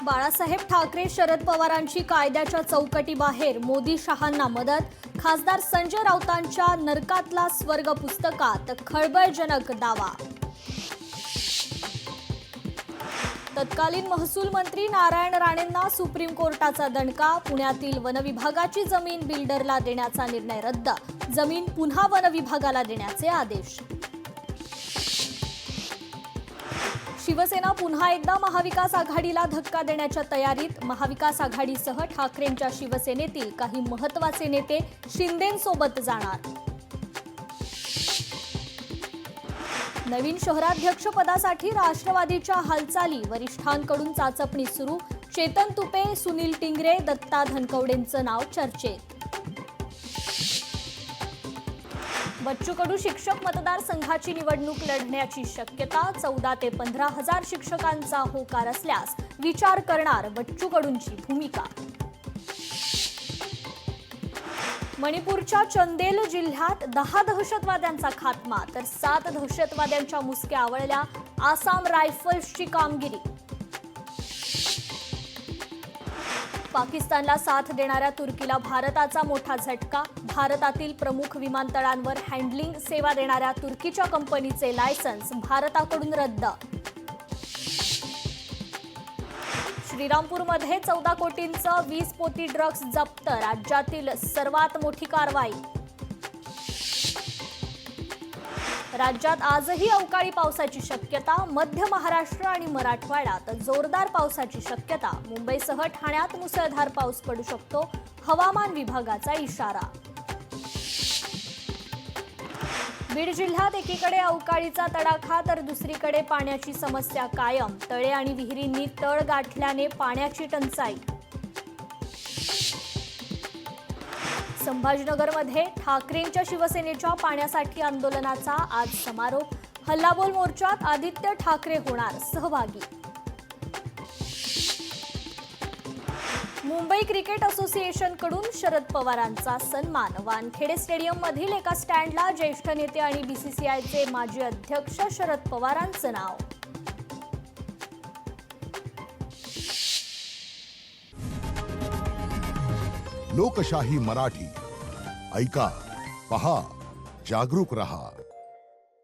बाळासाहेब ठाकरे शरद पवारांची कायद्याच्या चौकटीबाहेर, मोदी शहांना मदत. खासदार संजय राऊतांच्या नरकातला स्वर्ग पुस्तकात खळबळजनक दावा. तत्कालीन महसूल मंत्री नारायण राणेंना सुप्रीम कोर्टाचा दणका. पुण्यातील वनविभागाची जमीन बिल्डरला देण्याचा निर्णय रद्द. जमीन पुन्हा वनविभागाला देण्याचे आदेश. शिवसेना पुन्हा एकदा महाविकास आघाडीला धक्का देण्याच्या तयारीत. महाविकास आघाडीसह ठाकरेंच्या शिवसेनेतील काही महत्त्वाचे नेते शिंदेंसोबत जाणार. नवीन शहराध्यक्षपदासाठी राष्ट्रवादीच्या हालचाली. वरिष्ठांकडून चाचपणी सुरू. चेतन तुपे, सुनील टिंगरे, दत्ता धनकवडेंचं नाव चर्चेत. बच्चू कडू शिक्षक मतदारसंघाची निवडणूक लढण्याची शक्यता. 14 ते 15 हजार शिक्षकांचा होकार असल्यास विचार करणार बच्चू कडूंची भूमिका. मणिपूरच्या चंदेल जिल्ह्यात 10 दहशतवाद्यांचा खात्मा तर 7 दहशतवाद्यांच्या मुसक्या आवळल्या. आसाम रायफल्सची कामगिरी. पाकिस्तानला साथ देणाऱ्या तुर्कीला भारताचा मोठा झटका. भारतातील प्रमुख विमानतळांवर हँडलिंग सेवा देणाऱ्या तुर्कीच्या कंपनीचे लायसन्स भारताकडून रद्द. श्रीरामपूरमध्ये 14 कोटींचं 20 पोती ड्रग्ज जप्त. राज्यातील सर्वात मोठी कारवाई. राज्यात आजही अवकाळी पावसाची शक्यता. मध्य महाराष्ट्र आणि मराठवाड्यात जोरदार पावसाची शक्यता. मुंबईसह ठाण्यात मुसळधार पाऊस पडू शकतो. हवामान विभागाचा इशारा. बीड जिल्ह्यात एकीकडे अवकाळीचा तडाखा तर दुसरीकडे पाण्याची समस्या कायम. तळे आणि विहिरींनी तळ गाठल्याने पाण्याची टंचाई. संभाजीनगरमध्ये ठाकरेंच्या शिवसेनेच्या पाण्यासाठी आंदोलनाचा आज समारोप. हल्लाबोल मोर्चात आदित्य ठाकरे होणार सहभागी. मुंबई क्रिकेट असोसिएशनकडून शरद पवारांचा सन्मान. वानखेडे स्टेडियममधील एका स्टँडला ज्येष्ठ नेते आणि बीसीसीआयचे माजी अध्यक्ष शरद पवारांचं नाव. लोकशाही मराठी ऐका, पहा, जागरूक रहा.